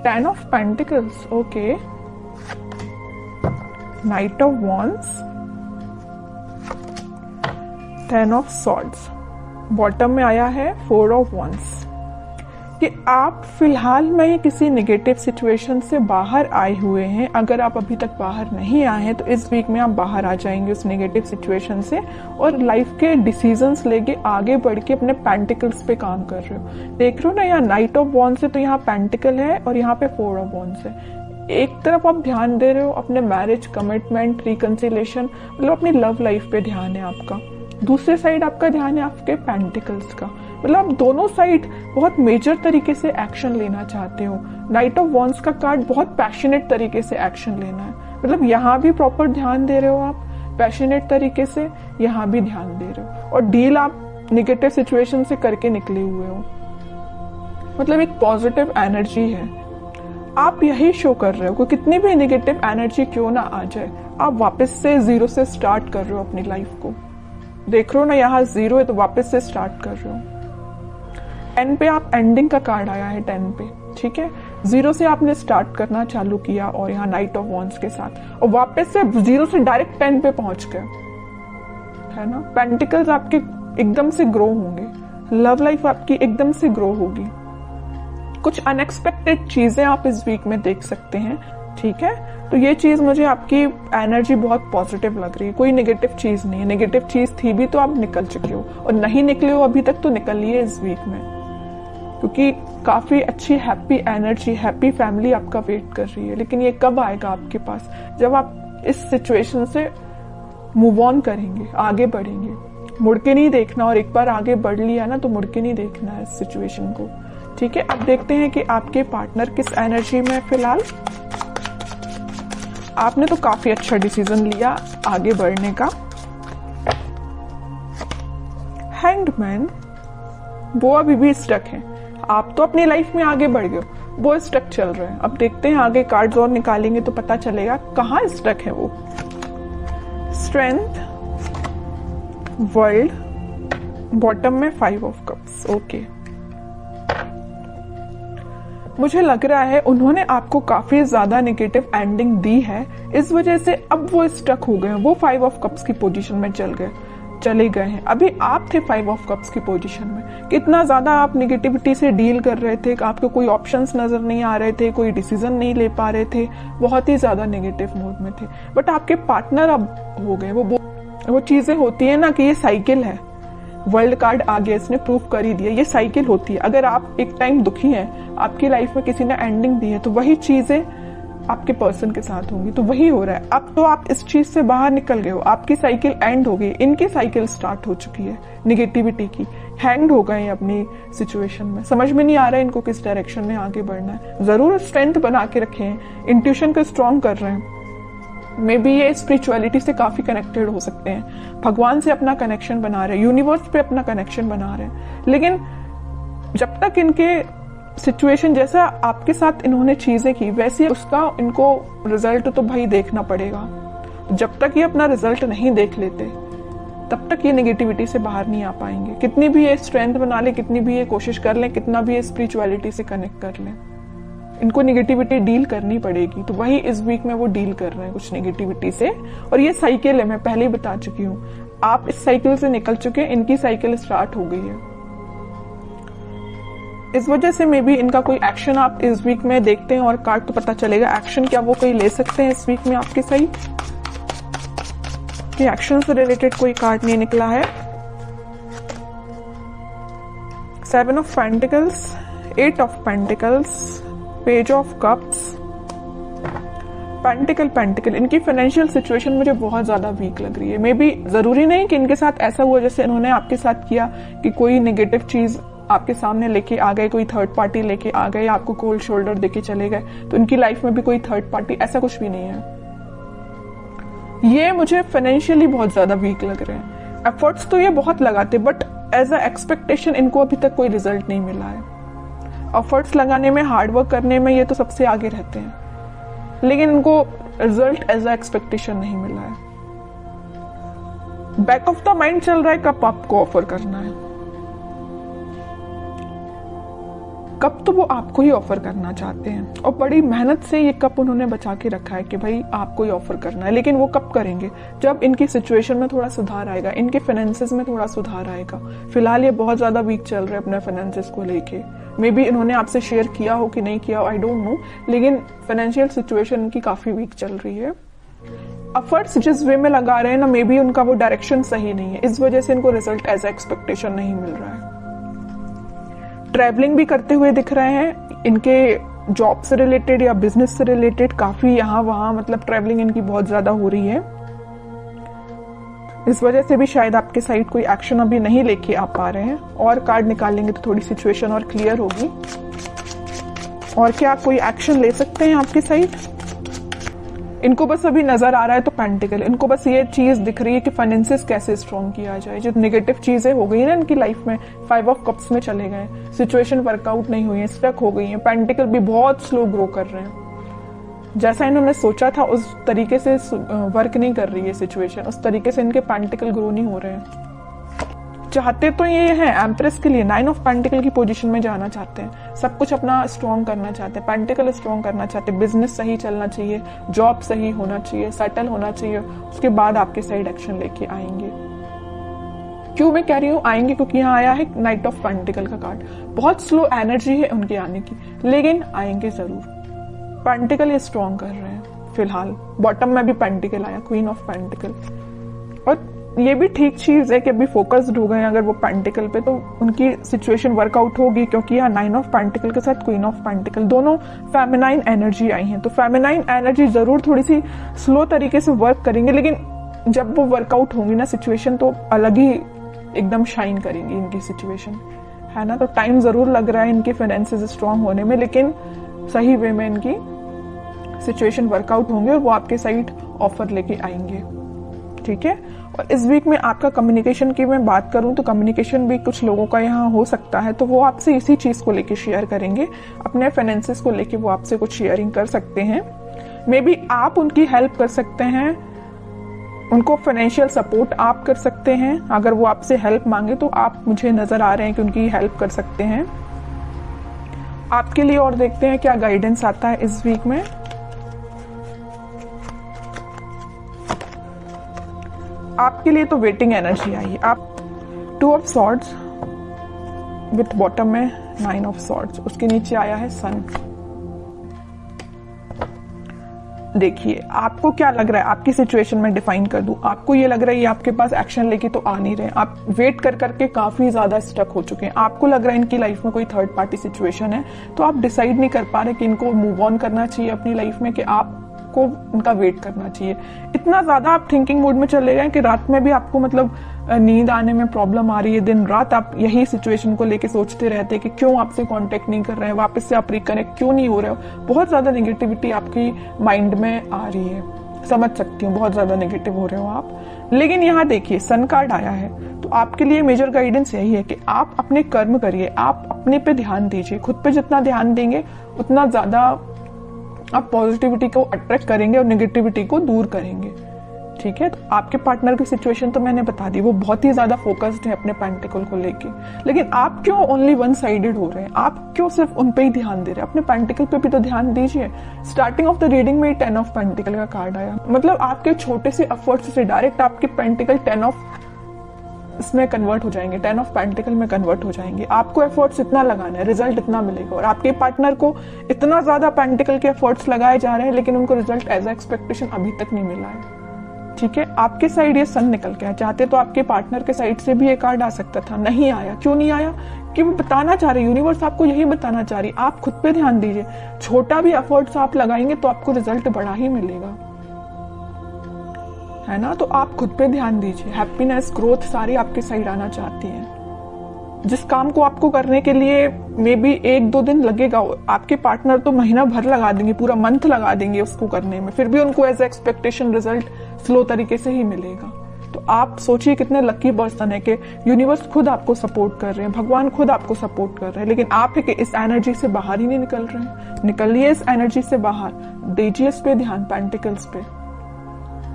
10 of Pentacles, okay, Knight of Wands, 10 of Swords, bottom में आया है 4 of Wands कि आप फिलहाल में किसी नेगेटिव सिचुएशन से बाहर आए हुए हैं। अगर आप अभी तक बाहर नहीं आए हैं तो इस वीक में आप बाहर आ जाएंगे उस नेगेटिव सिचुएशन से और लाइफ के डिसीजंस लेके आगे बढ़ के अपने पेंटिकल्स पे काम कर रहे हो। देख रहे हो ना, यहाँ नाइट ऑफ वॉन्ड्स है तो यहाँ पेंटिकल है और यहाँ पे 4 ऑफ वॉन्ड्स है। एक तरफ आप ध्यान दे रहे हो अपने मैरिज, कमिटमेंट, रिकंसिलेशन, मतलब अपनी लव लाइफ पे ध्यान है आपका। दूसरे साइड आपका ध्यान है आपके पेंटिकल्स का, मतलब आप दोनों साइड बहुत मेजर तरीके से एक्शन लेना चाहते हो। नाइट ऑफ वॉन्ड्स का कार्ड बहुत पैशनेट तरीके से एक्शन लेना है, मतलब यहाँ भी प्रॉपर ध्यान दे रहे हो आप पैशनेट तरीके से, यहाँ भी ध्यान दे रहे हो और डील आप निगेटिव सिचुएशन से करके निकले हुए हो। मतलब एक पॉजिटिव एनर्जी है, आप यही शो कर रहे हो कि कितनी भी निगेटिव एनर्जी क्यों ना आ जाए, आप वापस से जीरो से स्टार्ट कर रहे हो अपनी लाइफ को। देख रहे हो ना, यहाँ 0 है तो वापस से स्टार्ट कर रहे हो। 10 पे आप एंडिंग का कार्ड आया है 10 पे, ठीक है, 0 से आपने स्टार्ट करना चालू किया और यहाँ नाइट ऑफ वॉन्ड्स के साथ और वापस से 0 से डायरेक्ट 10 पे पहुंच गए, है ना। पेंटिकल्स आपके एकदम से ग्रो होंगे, लव लाइफ आपकी एकदम से ग्रो होगी। कुछ अनएक्सपेक्टेड चीजें आप इस वीक में देख सकते हैं, ठीक है। तो ये चीज मुझे आपकी एनर्जी बहुत पॉजिटिव लग रही है, कोई नेगेटिव चीज नहीं है। नेगेटिव चीज थी भी तो आप निकल चुके हो और नहीं निकले हो अभी तक तो निकलिए इस वीक में, क्योंकि काफी अच्छी हैप्पी एनर्जी, हैप्पी फैमिली आपका वेट कर रही है। लेकिन ये कब आएगा आपके पास, जब आप इस सिचुएशन से मूव ऑन करेंगे, आगे बढ़ेंगे। मुड़ के नहीं देखना, और एक बार आगे बढ़ लिया ना तो मुड़ के नहीं देखना है इस सिचुएशन को, ठीक है। अब देखते हैं कि आपके पार्टनर किस एनर्जी में फिलहाल। आपने तो काफी अच्छा डिसीजन लिया आगे बढ़ने का। हैंग्ड मैन, वो अभी भी स्टक है, आप तो अपनी लाइफ में आगे बढ़ गए, वो स्टक चल रहे हैं। अब देखते हैं आगे कार्ड्स और निकालेंगे तो पता चलेगा कहाँ स्टक है वो। स्ट्रेंथ, वर्ल्ड, बॉटम में 5 ऑफ कप्स, ओके। मुझे लग रहा है उन्होंने आपको काफी ज्यादा नेगेटिव एंडिंग दी है, इस वजह से अब वो स्टक हो गए हैं। वो 5 ऑफ कप्स की पोजीशन में चले गए हैं। अभी आप थे 5 ऑफ कप्स की पोजीशन में, कितना ज्यादा आप नेगेटिविटी से डील कर रहे थे, आपको कोई ऑप्शंस नजर नहीं आ रहे थे, कोई डिसीजन नहीं ले पा रहे थे, बहुत ही ज्यादा नेगेटिव मोड में थे। बट आपके पार्टनर अब हो गए। वो चीजें होती है ना कि ये साइकिल है, वर्ल्ड कार्ड आ गया, इसने प्रूफ कर ही दिया, ये साइकिल होती है। अगर आप एक टाइम दुखी हैं, आपकी लाइफ में किसी ने एंडिंग दी है, तो वही चीजें आपके पर्सन के साथ होंगी। तो वही हो रहा है, अब तो आप इस चीज से बाहर निकल गए हो, आपकी साइकिल एंड हो गई, इनकी साइकिल स्टार्ट हो चुकी है निगेटिविटी की। हैंग हो गए अपनी सिचुएशन में, समझ में नहीं आ रहा है इनको किस डायरेक्शन में आगे बढ़ना है। जरूर स्ट्रेंथ बना के रखे हैं, इंट्यूशन को स्ट्रॉन्ग कर रहे हैं। मे बी ये स्पिरिचुअलिटी से काफी कनेक्टेड हो सकते हैं, भगवान से अपना कनेक्शन बना रहे हैं, यूनिवर्स पे अपना कनेक्शन बना रहे हैं। लेकिन जब तक इनके सिचुएशन जैसा आपके साथ इन्होंने चीजें की वैसे उसका इनको रिजल्ट तो भाई देखना पड़ेगा। जब तक ये अपना रिजल्ट नहीं देख लेते तब तक ये नेगेटिविटी से बाहर नहीं आ पाएंगे। कितनी भी ये स्ट्रेंथ बना ले, कितनी भी ये कोशिश कर ले, कितना भी ये स्पिरिचुअलिटी से कनेक्ट कर ले, इनको नेगेटिविटी डील करनी पड़ेगी। तो वही इस वीक में वो डील कर रहे हैं कुछ नेगेटिविटी से। और ये साइकिल है, मैं पहले ही बता चुकी हूँ, आप इस साइकिल से निकल चुके हैं, इनकी साइकिल स्टार्ट हो गई है। इस वजह से मे बी इनका कोई एक्शन आप इस वीक में देखते हैं और कार्ड तो पता चलेगा एक्शन क्या वो कोई ले सकते हैं इस वीक में आपके सही। कि एक्शन से रिलेटेड कोई कार्ड नहीं निकला है। 7 of pentacles, 8 of pentacles, page of cups, pentacle. इनकी फाइनेंशियल सिचुएशन मुझे बहुत ज्यादा वीक लग रही है। मे बी जरूरी नहीं कि इनके साथ ऐसा हुआ जैसे इन्होंने आपके साथ किया कि कोई नेगेटिव चीज आपके सामने लेके आ गए, कोई थर्ड पार्टी लेके आ गए, आपको कोल्ड शोल्डर देके चले गए। तो इनकी लाइफ में भी कोई थर्ड पार्टी, ऐसा कुछ भी नहीं है। ये मुझे फाइनेंशियली बहुत ज्यादा वीक लग रहे हैं। एफर्ट्स तो ये बहुत लगाते, बट एज अ एक्सपेक्टेशन इनको अभी तक कोई रिजल्ट नहीं मिला है। एफर्ट्स लगाने में, हार्डवर्क करने में ये तो सबसे आगे रहते हैं, लेकिन इनको रिजल्ट एज अ एक्सपेक्टेशन नहीं मिला है। बैक ऑफ द माइंड चल रहा है कब आपको ऑफर करना है, कप तो वो आपको ही ऑफर करना चाहते हैं और बड़ी मेहनत से ये कप उन्होंने बचा के रखा है कि भाई आपको ही ऑफर करना है। लेकिन वो कब करेंगे? जब इनकी सिचुएशन में थोड़ा सुधार आएगा, इनके फाइनेंसेस में थोड़ा सुधार आएगा। फिलहाल ये बहुत ज्यादा वीक चल रहे हैं अपने फाइनेंसेस को लेके। मे बी इन्होंने आपसे शेयर किया हो कि नहीं किया हो, आई डोंट नो, लेकिन फाइनेंशियल सिचुएशन इनकी काफी वीक चल रही है। एफर्ट्स जिस वे में लगा रहे हैं ना, मे बी उनका वो डायरेक्शन सही नहीं है, इस वजह से इनको रिजल्ट एज एक्सपेक्टेशन नहीं मिल रहा है। ट्रैवलिंग भी करते हुए दिख रहे हैं, इनके जॉब से रिलेटेड या बिजनेस से रिलेटेड काफी यहाँ वहां मतलब ट्रैवलिंग इनकी बहुत ज्यादा हो रही है। इस वजह से भी शायद आपके साइड कोई एक्शन अभी नहीं लेके आ पा रहे हैं। और कार्ड निकालेंगे तो थोड़ी सिचुएशन और क्लियर होगी। और क्या कोई एक्शन ले सकते हैं आपके साइड? इनको बस अभी नजर आ रहा है तो पेंटिकल, इनको बस ये चीज दिख रही है कि फाइनेंसेस कैसे स्ट्रॉन्ग किया जाए। जो नेगेटिव चीजें हो गई ना इनकी लाइफ में, 5 ऑफ कप्स में चले गए, सिचुएशन वर्कआउट नहीं हुई है, स्टक हो गई है। पेंटिकल भी बहुत स्लो ग्रो कर रहे हैं, जैसा इन्होंने सोचा था उस तरीके से वर्क नहीं कर रही है सिचुएशन, उस तरीके से इनके पेंटिकल ग्रो नहीं हो रहे हैं। चाहते तो ये हैं एम्प्रेस के लिए 9 ऑफ पेंटिकल की पोजीशन में जाना चाहते हैं, सब कुछ अपना स्ट्रॉन्ग करना चाहते हैं, पेंटिकल स्ट्रॉन्ग करना चाहते हैं, बिजनेस सही चलना चाहिए, जॉब सही होना चाहिए, सेटल होना चाहिए, उसके बाद आपके साइड एक्शन लेके आएंगे। क्यों मैं कह रही हूँ आएंगे? क्योंकि यहाँ आया है नाइट ऑफ पेंटिकल का कार्ड। बहुत स्लो एनर्जी है उनके आने की, लेकिन आएंगे जरूर। पेंटिकल ये स्ट्रॉन्ग कर रहे हैं फिलहाल। बॉटम में भी पेंटिकल आया, क्वीन ऑफ पेंटिकल। और ये भी ठीक चीज है कि अभी फोकस्ड हो गए अगर वो पेंटिकल पे, तो उनकी सिचुएशन वर्कआउट होगी। क्योंकि यहाँ 9 ऑफ पेंटिकल के साथ क्वीन ऑफ पेंटिकल, दोनों फेमिनाइन एनर्जी आई हैं। तो फेमिनाइन एनर्जी जरूर थोड़ी सी स्लो तरीके से वर्क करेंगे, लेकिन जब वो वर्कआउट होंगी ना सिचुएशन, तो अलग ही एकदम शाइन करेंगी इनकी सिचुएशन, है ना। तो टाइम जरूर लग रहा है इनके फाइनेंसेस स्ट्रॉन्ग होने में, लेकिन सही वे में इनकी सिचुएशन वर्कआउट होंगे और वो आपके साइड ऑफर लेके आएंगे, ठीक है। और इस वीक में आपका कम्युनिकेशन की मैं बात करूं तो कम्युनिकेशन भी कुछ लोगों का यहाँ हो सकता है, तो वो आपसे इसी चीज को लेके शेयर करेंगे, अपने फाइनेंसेस को लेके वो आपसे कुछ शेयरिंग कर सकते हैं। मे बी आप उनकी हेल्प कर सकते हैं, उनको फाइनेंशियल सपोर्ट आप कर सकते हैं। अगर वो आपसे हेल्प मांगे तो आप, मुझे नजर आ रहे हैं कि उनकी हेल्प कर सकते हैं आपके लिए। और देखते हैं क्या गाइडेंस आता है इस वीक में। आपके लिए तो वेटिंग एनर्जी आई है। आप 2 ऑफ सॉर्ड्स विथ बॉटम में 9 ऑफ सॉर्ड्स, उसके नीचे आया है सन। देखिए आपको क्या लग रहा है, आपकी सिचुएशन में डिफाइन कर दूं। आपको ये लग रहा है ये आपके पास एक्शन लेके तो आ नहीं रहे, आप वेट कर करके काफी ज्यादा स्टक हो चुके हैं। आपको लग रहा है इनकी लाइफ में कोई थर्ड पार्टी सिचुएशन है, तो आप डिसाइड नहीं कर पा रहे कि इनको मूव ऑन करना चाहिए अपनी लाइफ में, कि आप को उनका वेट करना चाहिए। इतना ज्यादा आप थिंकिंग मोड में चले गए कि रात में भी आपको मतलब नींद आने में प्रॉब्लम आ रही है। दिन रात आप यही सिचुएशन को लेके सोचते रहते हैं कि क्यों आपसे कांटेक्ट नहीं कर रहे हैं, वापस से आप रिकनेक्ट क्यों नहीं हो रहे हो। बहुत ज्यादा नेगेटिविटी आपकी माइंड में आ रही है, समझ सकती हूँ, बहुत ज्यादा नेगेटिव हो रहे हो आप। लेकिन यहाँ देखिए सन कार्ड आया है, तो आपके लिए मेजर गाइडेंस यही है कि आप अपने कर्म करिए, आप अपने पे ध्यान दीजिए। खुद पे जितना ध्यान देंगे उतना ज्यादा आप पॉजिटिविटी को अट्रैक्ट करेंगे और नेगेटिविटी को दूर करेंगे, ठीक है। तो आपके पार्टनर की सिचुएशन तो मैंने बता दी, वो बहुत ही ज्यादा फोकस्ड है अपने पेंटिकल को लेके। लेकिन आप क्यों ओनली वन साइडेड हो रहे हैं? आप क्यों सिर्फ उन पे ही ध्यान दे रहे हैं? अपने पेंटिकल पे भी तो ध्यान दीजिए। स्टार्टिंग ऑफ द रीडिंग में 10 ऑफ पेंटिकल का कार्ड आया, मतलब आपके छोटे से एफर्ट्स से डायरेक्ट आपके पेंटिकल 10 ऑफ इसमें कन्वर्ट हो जाएंगे, 10 ऑफ पेंटिकल में कन्वर्ट हो जाएंगे। आपको एफर्ट्स इतना लगाना है, रिजल्ट इतना मिलेगा। और आपके पार्टनर को इतना ज्यादा पेंटिकल के एफर्ट्स लगाए जा रहे हैं, लेकिन उनको रिजल्ट एज एक्सपेक्टेशन अभी तक नहीं मिला है, ठीक है। आपके साइड ये सन निकल के आया, चाहते तो आपके पार्टनर के साइड से भी ये कार्ड आ सकता था, नहीं आया। क्यों नहीं आया? कि वो बताना चाह रहे, यूनिवर्स आपको यही बताना चाह रही, आप खुद पे ध्यान दीजिए। छोटा भी एफर्ट्स आप लगाएंगे तो आपको रिजल्ट बड़ा ही मिलेगा, है ना। तो आप खुद पे ध्यान दीजिए। हैप्पीनेस, ग्रोथ सारी आपके साइड आना चाहती है। जिस काम को आपको करने के लिए मे बी 1-2 दिन लगेगा, आपके पार्टनर तो महीना भर लगा देंगे, पूरा मंथ लगा देंगे उसको करने में, फिर भी उनको एज एक्सपेक्टेशन रिजल्ट स्लो तरीके से ही मिलेगा। तो आप सोचिए कितने लकी पर्सन है कि यूनिवर्स खुद आपको सपोर्ट कर रहे हैं, भगवान खुद आपको सपोर्ट कर रहे हैं, लेकिन आप है कि इस एनर्जी से बाहर ही नहीं निकल रहे हैं। निकलिए इस एनर्जी से बाहर, दीजिए इस पे ध्यान, पेंटिकल्स पे,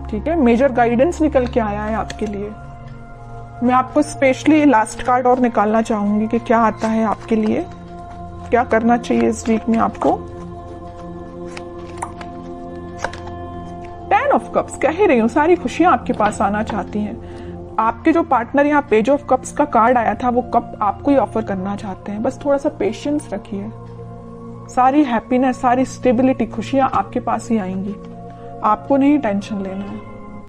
ठीक है। मेजर गाइडेंस निकल के आया है आपके लिए। मैं आपको स्पेशली लास्ट कार्ड और निकालना चाहूंगी कि क्या आता है आपके लिए। क्या करना चाहिए इस वीक में आपको? 10 ऑफ कप्स, कह ही रही हूँ सारी खुशियां आपके पास आना चाहती हैं। आपके जो पार्टनर यहाँ पेज ऑफ कप्स का कार्ड आया था वो कप आपको ही ऑफर करना चाहते हैं। बस थोड़ा सा पेशेंस रखिए, सारी हैप्पीनेस, सारी स्टेबिलिटी, खुशियां आपके पास ही आएंगी। आपको नहीं टेंशन लेना है।